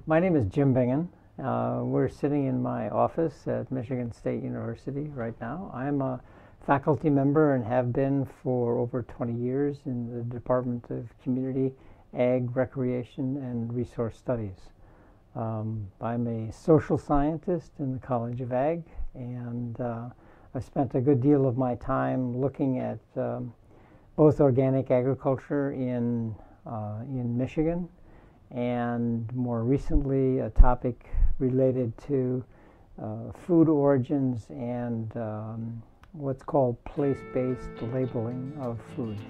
My name is Jim Bingen. We're sitting in my office at Michigan State University right now. I'm a faculty member and have been for over 20 years in the Department of Community, Ag, Recreation, and Resource Studies. I'm a social scientist in the College of Ag, and I've spent a good deal of my time looking at both organic agriculture in Michigan, and more recently a topic related to food origins and what's called place-based labeling of foods.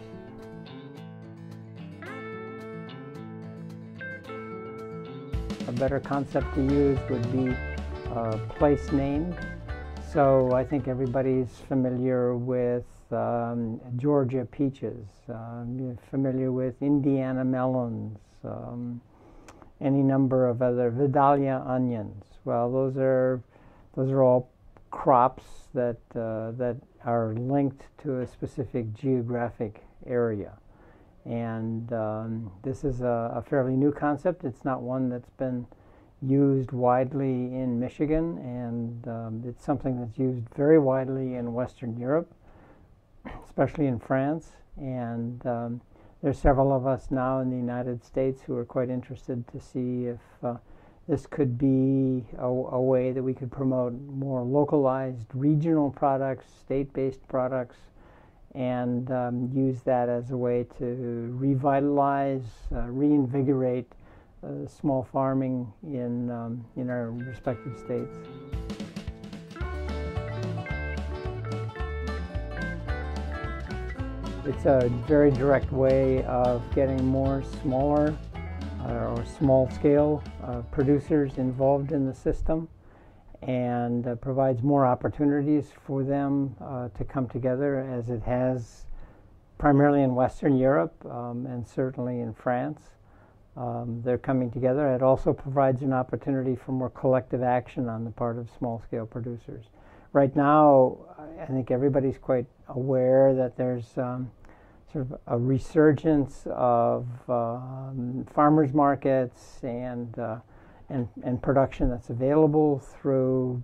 A better concept to use would be place named. So I think everybody's familiar with Georgia peaches, you're familiar with Indiana melons, any number of other Vidalia onions. Well, those are all crops that are linked to a specific geographic area, and this is a fairly new concept. It's not one that's been used widely in Michigan, and it's something that's used very widely in Western Europe, especially in France, and there's several of us now in the United States who are quite interested to see if this could be a way that we could promote more localized regional products, state-based products, and use that as a way to revitalize, reinvigorate small farming in our respective states. It's a very direct way of getting more smaller or small-scale producers involved in the system, and provides more opportunities for them to come together, as it has primarily in Western Europe and certainly in France. They're coming together. It also provides an opportunity for more collective action on the part of small-scale producers. Right now, I think everybody's quite aware that there's sort of a resurgence of farmers markets and production that's available through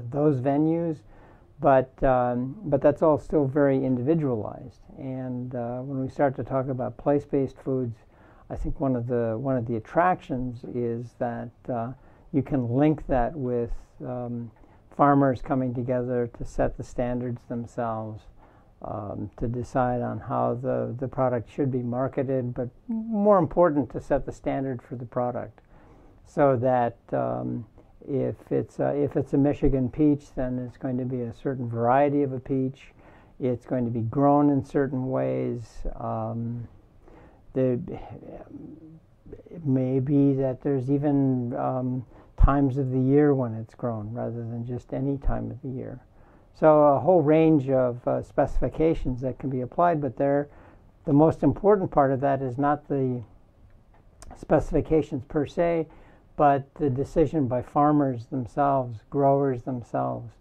those venues, but that's all still very individualized. And when we start to talk about place-based foods, I think one of the attractions is that you can link that with farmers coming together to set the standards themselves, to decide on how the product should be marketed, but more important, to set the standard for the product, so that if it's a Michigan peach, then it's going to be a certain variety of a peach. It's going to be grown in certain ways. It may be that there's even times of the year when it's grown, rather than just any time of the year. So a whole range of specifications that can be applied, but the most important part of that is not the specifications per se, but the decision by farmers themselves, growers themselves,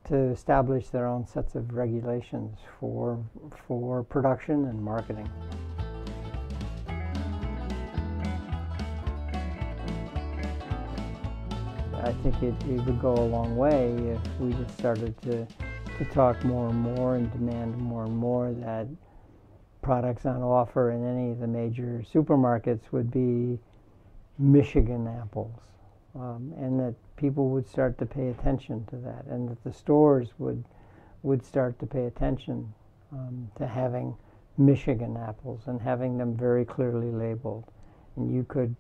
to establish their own sets of regulations for production and marketing. I think it would go a long way if we just started to talk more and more and demand more and more that products on offer in any of the major supermarkets would be Michigan apples, and that people would start to pay attention to that, and that the stores would start to pay attention to having Michigan apples and having them very clearly labeled. And you could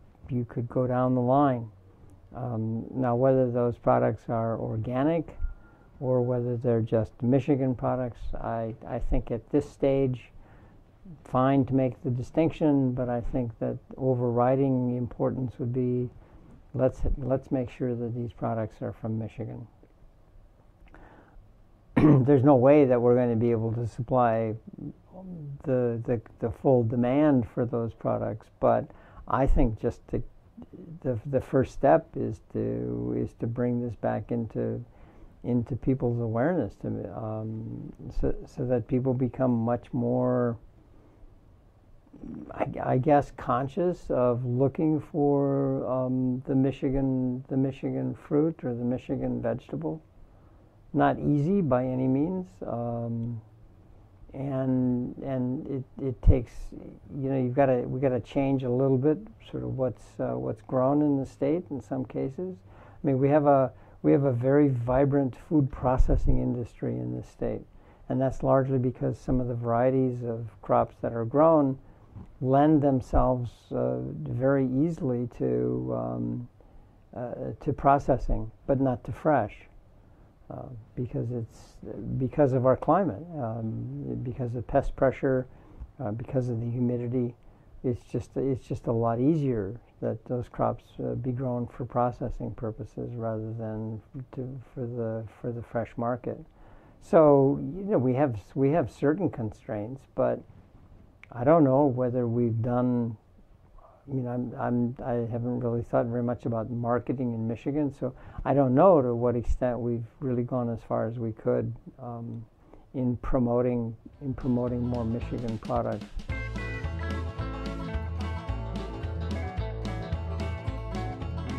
go down the line. Now, whether those products are organic or whether they're just Michigan products, I think at this stage, fine to make the distinction, but I think that overriding importance would be let's make sure that these products are from Michigan. There's no way that we're going to be able to supply the full demand for those products, but I think just the first step is to bring this back into people's awareness, so that people become much more I guess, conscious of looking for the Michigan fruit or the Michigan vegetable. Not easy by any means, and it takes, we got to change a little bit sort of what's grown in the state in some cases. I mean, we have a very vibrant food processing industry in this state, and that's largely because some of the varieties of crops that are grown lend themselves very easily to processing, but not to fresh, because of our climate, because of pest pressure, because of the humidity. It's just a lot easier that those crops be grown for processing purposes rather than for the fresh market. So we have certain constraints, but I don't know whether we've done. I mean, I haven't really thought very much about marketing in Michigan, so I don't know to what extent we've really gone as far as we could in promoting more Michigan products.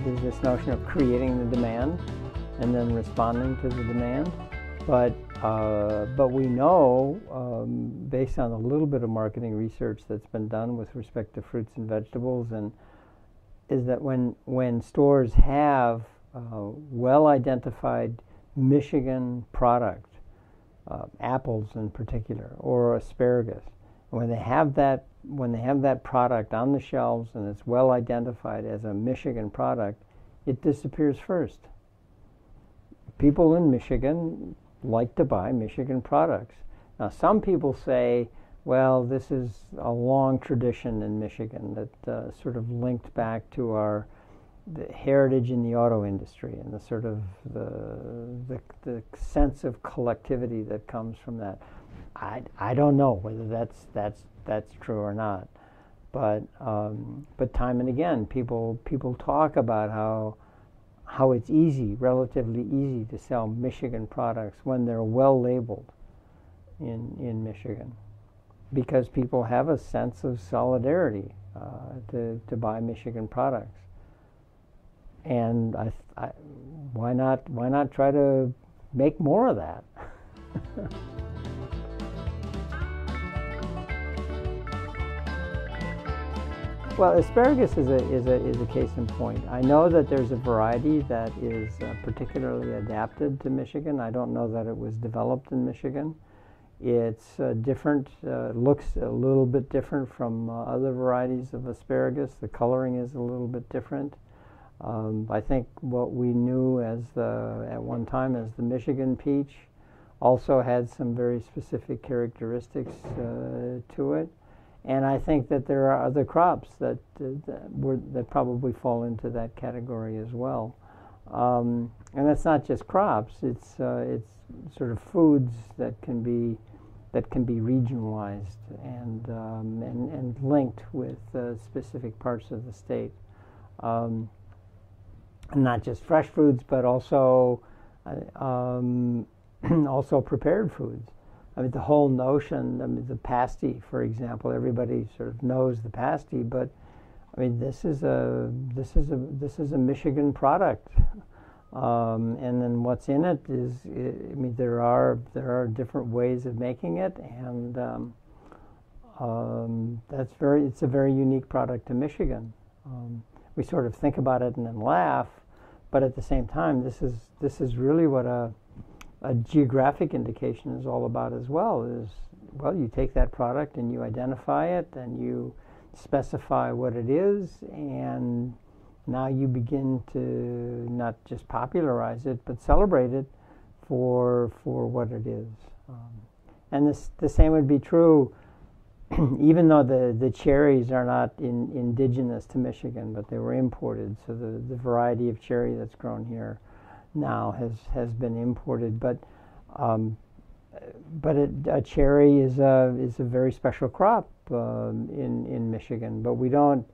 There's this notion of creating the demand and then responding to the demand, but we know, based on a little bit of marketing research that's been done with respect to fruits and vegetables, and is that when stores have well-identified Michigan product, apples in particular, or asparagus, when they have that product on the shelves and it's well identified as a Michigan product, it disappears first. People in Michigan like to buy Michigan products. Now, some people say, well, this is a long tradition in Michigan that sort of linked back to the heritage in the auto industry and the sort of the sense of collectivity that comes from that. I don't know whether that's true or not, but time and again, people talk about how it's relatively easy to sell Michigan products when they're well labeled in Michigan, because people have a sense of solidarity to buy Michigan products. And why not try to make more of that? Well, asparagus is a case in point. I know that there's a variety that is particularly adapted to Michigan. I don't know that it was developed in Michigan. It's different, looks a little bit different from other varieties of asparagus. The coloring is a little bit different. I think what we knew at one time as the Michigan peach also had some very specific characteristics to it. And I think that there are other crops that probably fall into that category as well. And it's not just crops; it's sort of foods that can be regionalized and linked with specific parts of the state. Not just fresh foods, but also also prepared foods. I mean, the whole notion, the pasty, for example, everybody sort of knows the pasty, but I mean, this is a Michigan product, and then what's in it is, I mean, there are different ways of making it, and it's a very unique product to Michigan. We sort of think about it and then laugh, but at the same time, this is really what a geographic indication is all about as well. You take that product and you identify it and you specify what it is, and now you begin to not just popularize it but celebrate it for what it is. And the same would be true even though the cherries are not indigenous to Michigan, but they were imported. So the variety of cherry that's grown here now has been imported, but a cherry is a very special crop in Michigan. But we don't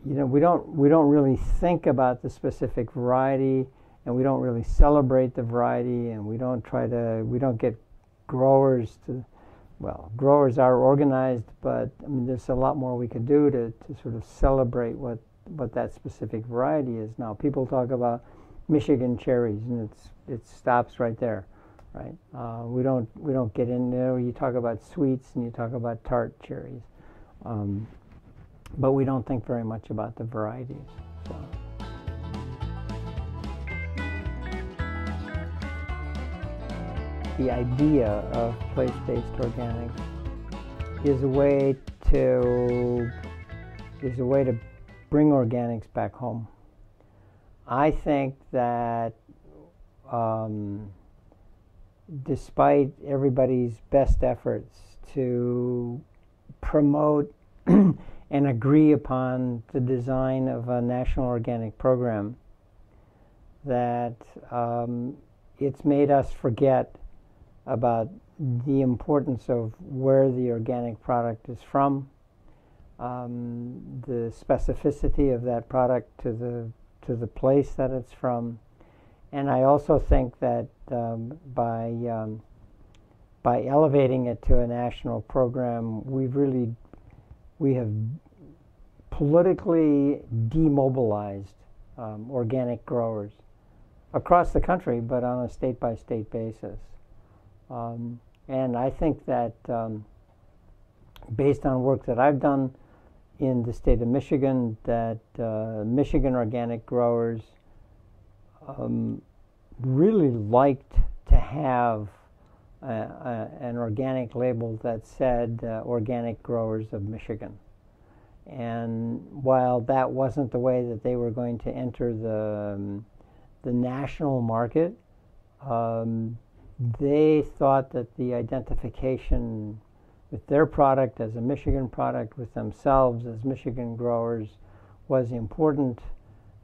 really think about the specific variety, and we don't really celebrate the variety, and we don't get growers growers are organized, but I mean, there's a lot more we could do to sort of celebrate what that specific variety is. Now, people talk about Michigan cherries, and it stops right there, right? We don't get in there. You talk about sweets and you talk about tart cherries, but we don't think very much about the varieties. So. The idea of place-based organics is a way to bring organics back home. I think that despite everybody's best efforts to promote and agree upon the design of a national organic program, that it's made us forget about the importance of where the organic product is from, the specificity of that product to the place that it's from, and I also think that by elevating it to a national program, we have politically demobilized organic growers across the country, but on a state-by-state basis. And I think that based on work that I've done in the state of Michigan, that Michigan organic growers really liked to have an organic label that said Organic Growers of Michigan. And while that wasn't the way that they were going to enter the national market, they thought that the identification with their product as a Michigan product, with themselves as Michigan growers, was important,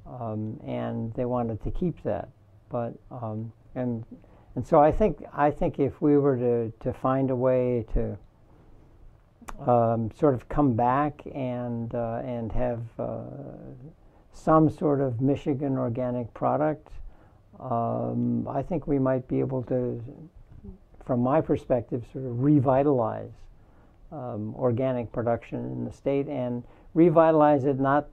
and they wanted to keep that. But and so I think if we were to find a way to sort of come back and have some sort of Michigan organic product, I think we might be able to, from my perspective, sort of revitalize organic production in the state, and revitalize it not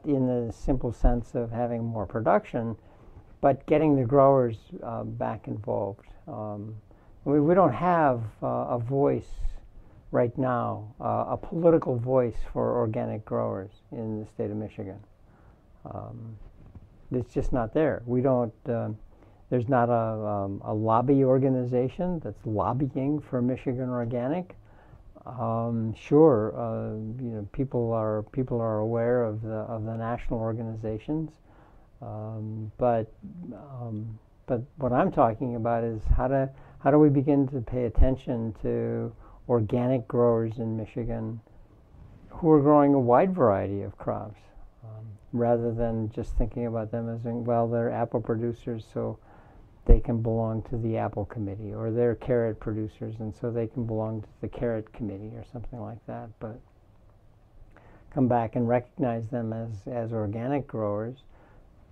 in the simple sense of having more production, but getting the growers back involved. We don't have a voice right now, a political voice for organic growers in the state of Michigan. It's just not there. We don't. There's not a lobby organization that's lobbying for Michigan organic. Sure, people are aware of the national organizations, but what I'm talking about is how do we begin to pay attention to organic growers in Michigan who are growing a wide variety of crops, rather than just thinking about them as, well, they're apple producers, so they can belong to the apple committee, or they're carrot producers, and so they can belong to the carrot committee, or something like that. But come back and recognize them as organic growers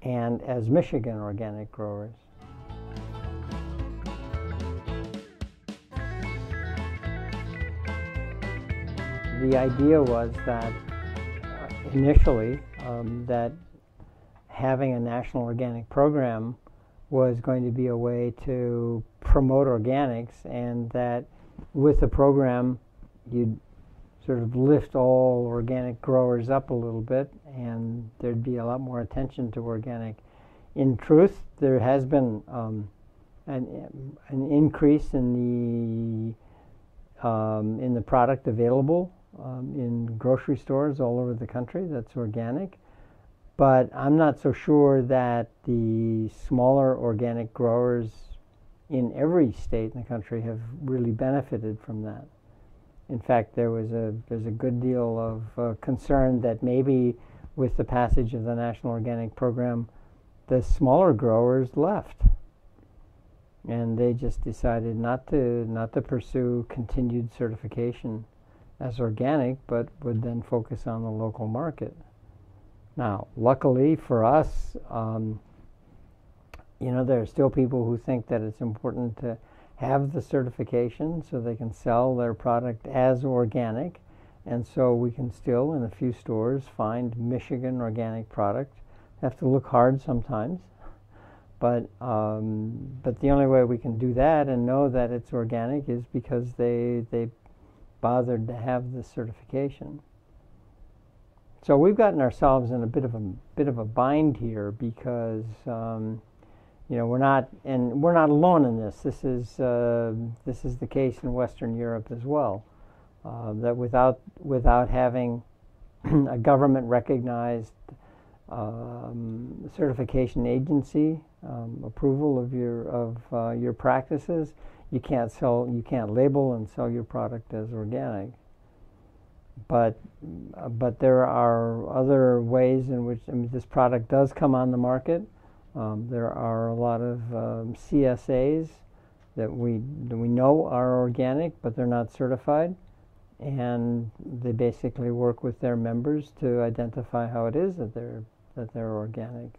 and as Michigan organic growers. The idea was that initially that having a national organic program was going to be a way to promote organics, and that with the program you'd sort of lift all organic growers up a little bit, and there'd be a lot more attention to organic. In truth, there has been an increase in the product available in grocery stores all over the country that's organic. But I'm not so sure that the smaller organic growers in every state in the country have really benefited from that. In fact, there's a good deal of concern that maybe with the passage of the National Organic Program, the smaller growers left, and they just decided not to pursue continued certification as organic, but would then focus on the local market. Now, luckily for us, there are still people who think that it's important to have the certification so they can sell their product as organic. And so we can still, in a few stores, find Michigan organic product. Have to look hard sometimes, but the only way we can do that and know that it's organic is because they bothered to have the certification. So we've gotten ourselves in a bit of a bind here because we're not alone in this. This is the case in Western Europe as well. That without having a government recognized certification agency approval of your practices, you can't label and sell your product as organic. But there are other ways in which this product does come on the market. There are a lot of CSAs that we know are organic, but they're not certified, and they basically work with their members to identify how it is that they're organic.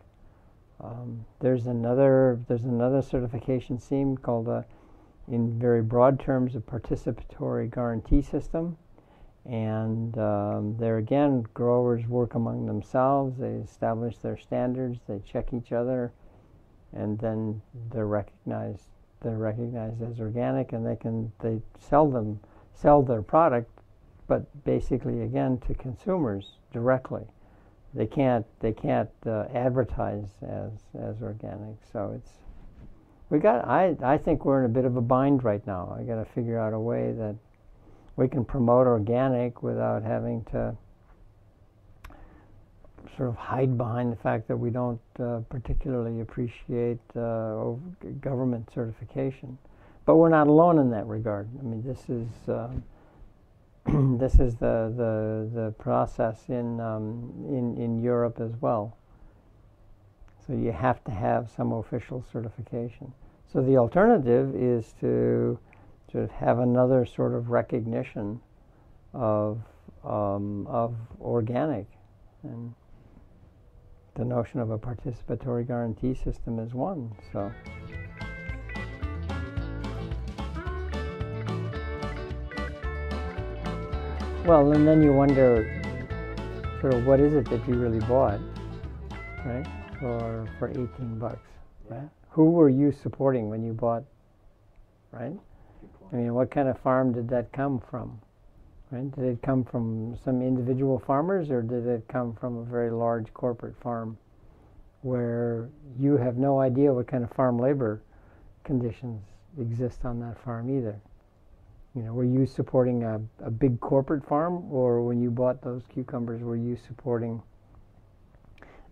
There's another certification scheme called, in very broad terms, a participatory guarantee system. And there again, growers work among themselves. They establish their standards. They check each other, and then they're recognized as organic, and they sell their product, but basically again to consumers directly. They can't advertise as organic. So I think we're in a bit of a bind right now. I got to figure out a way that we can promote organic without having to sort of hide behind the fact that we don't particularly appreciate government certification. But we're not alone in that regard. I mean, this is the process in Europe as well. So you have to have some official certification. So the alternative is to sort of have another sort of recognition of organic, and the notion of a participatory guarantee system is one. So. Well, and then you wonder, sort of, what is it that you really bought, right? For $18, right? Who were you supporting when you bought, right? I mean, what kind of farm did that come from, right? Did it come from some individual farmers, or did it come from a very large corporate farm where you have no idea what kind of farm labor conditions exist on that farm either? Were you supporting a big corporate farm, or when you bought those cucumbers, were you supporting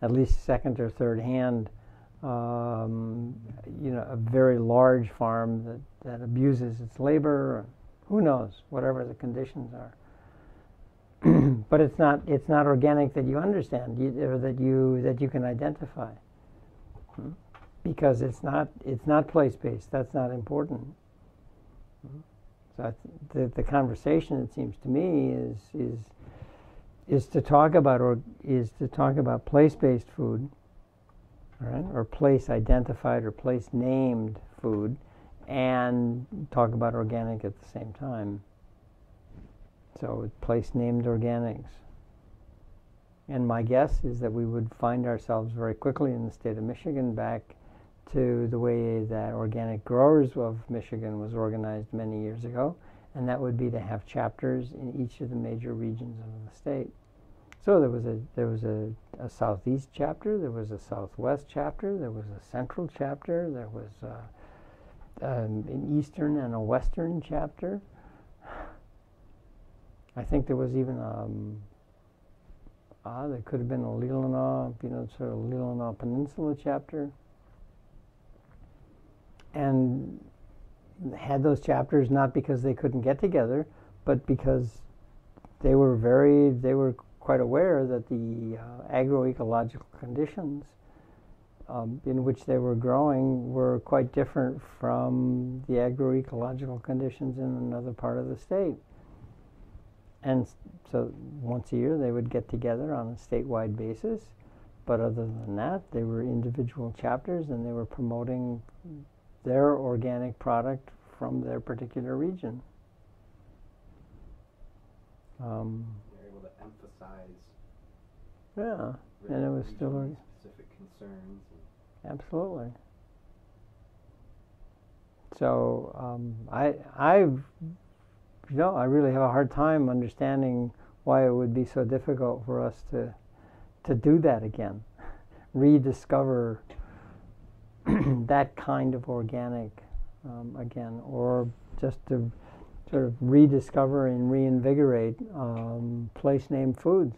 at least second or third hand, a very large farm that abuses its labor? Who knows? Whatever the conditions are. But it's not organic that you understand, or that you can identify, because it's not place-based. That's not important. So the conversation, it seems to me, is to talk about place-based food, right, or place-identified or place-named food, and talk about organic at the same time. So place-named organics. And my guess is that we would find ourselves very quickly in the state of Michigan back to the way that Organic Growers of Michigan was organized many years ago, and that would be to have chapters in each of the major regions of the state. So there was a southeast chapter, there was a southwest chapter, there was a central chapter, there was an eastern and a western chapter. I think there was even there could have been a Leelanau, sort of Leelanau Peninsula chapter. And had those chapters not because they couldn't get together, but because they were quite aware that the agroecological conditions in which they were growing were quite different from the agroecological conditions in another part of the state. And so once a year they would get together on a statewide basis, but other than that, they were individual chapters, and they were promoting their organic product from their particular region. They're able to emphasize. Yeah, and it was still specific concerns. Absolutely. So I really have a hard time understanding why it would be so difficult for us to do that again, rediscover that kind of organic again, or just to sort of rediscover and reinvigorate place-named foods,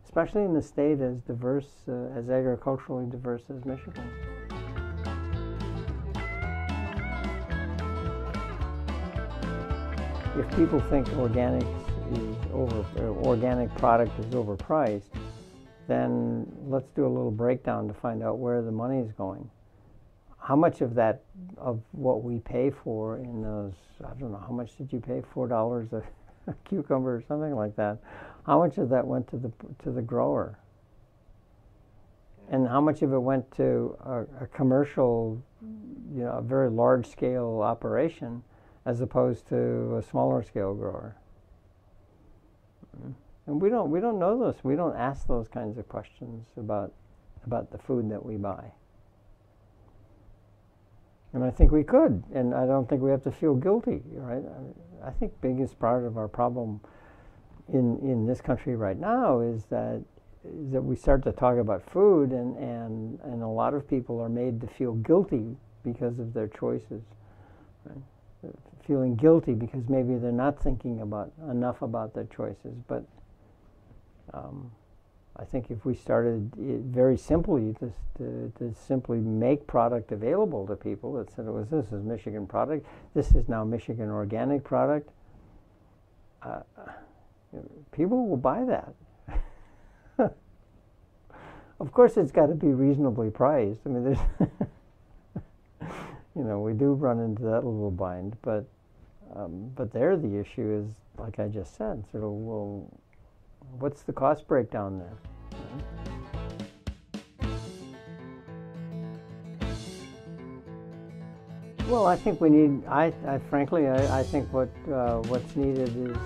especially in a state as diverse, as agriculturally diverse as Michigan. If people think organic product is overpriced, then let's do a little breakdown to find out where the money is going. How much of that, of what we pay for in those, I don't know, how much did you pay? $4 a cucumber or something like that. How much of that went to the grower? And how much of it went to a commercial, a very large scale operation, as opposed to a smaller scale grower? And we don't know those. We don't ask those kinds of questions about the food that we buy. And I think we could, and I don't think we have to feel guilty, right? I think the biggest part of our problem in this country right now is that we start to talk about food, and a lot of people are made to feel guilty because of their choices, right? Feeling guilty because maybe they're not thinking enough about their choices. But I think if we started very simply to simply make product available to people that said, this is Michigan product, this is now Michigan organic product, people will buy that. Of course, it's got to be reasonably priced. I mean, there's we do run into that little bind, but there the issue is, like I just said, sort of, well, what's the cost breakdown there? Well, I think we need. Frankly, I think what's needed is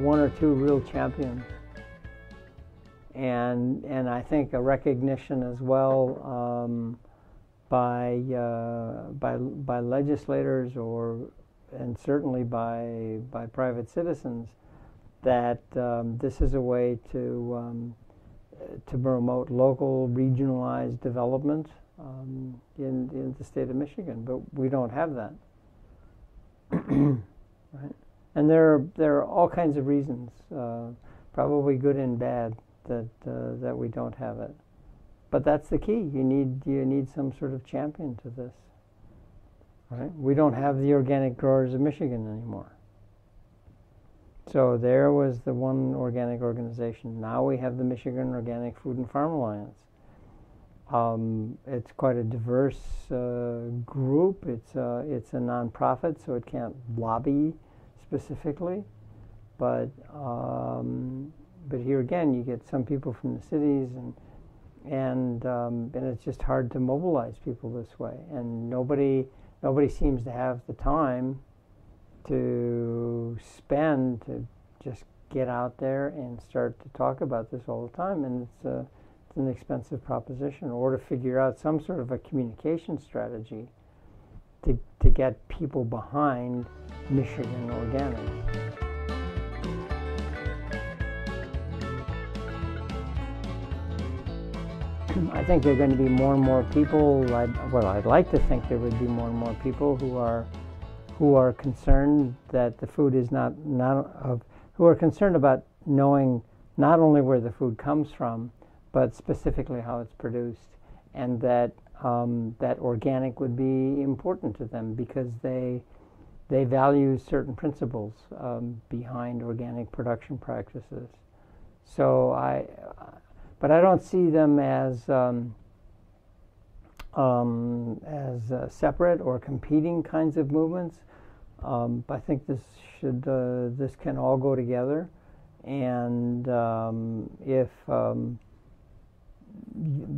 one or two real champions, and I think a recognition as well by legislators and certainly by private citizens that this is a way to promote local, regionalized development in the state of Michigan, but we don't have that, right? And there are all kinds of reasons, probably good and bad, that we don't have it. But that's the key. You need some sort of champion to this, right? We don't have the Organic Growers of Michigan anymore. So there was the one organic organization. Now we have the Michigan Organic Food and Farm Alliance. It's quite a diverse group. It's a nonprofit, so it can't lobby specifically. But here again, you get some people from the cities, and it's just hard to mobilize people this way. And nobody seems to have the time to spend to just get out there and start to talk about this all the time. And it's an expensive proposition, or to figure out some sort of a communication strategy to get people behind Michigan Organic. I think there are going to be more and more people. I'd like to think there would be more and more people who are concerned that the food is who are concerned about knowing not only where the food comes from, but specifically how it's produced, and that organic would be important to them because they value certain principles behind organic production practices. But I don't see them as separate or competing kinds of movements. I think this can all go together, and if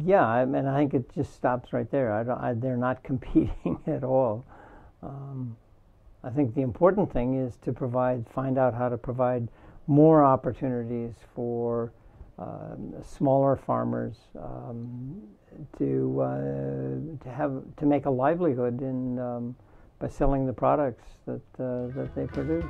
Yeah, I mean, I think it just stops right there. They're not competing at all. I think the important thing is to find out how to provide more opportunities for smaller farmers to make a livelihood by selling the products that they produce.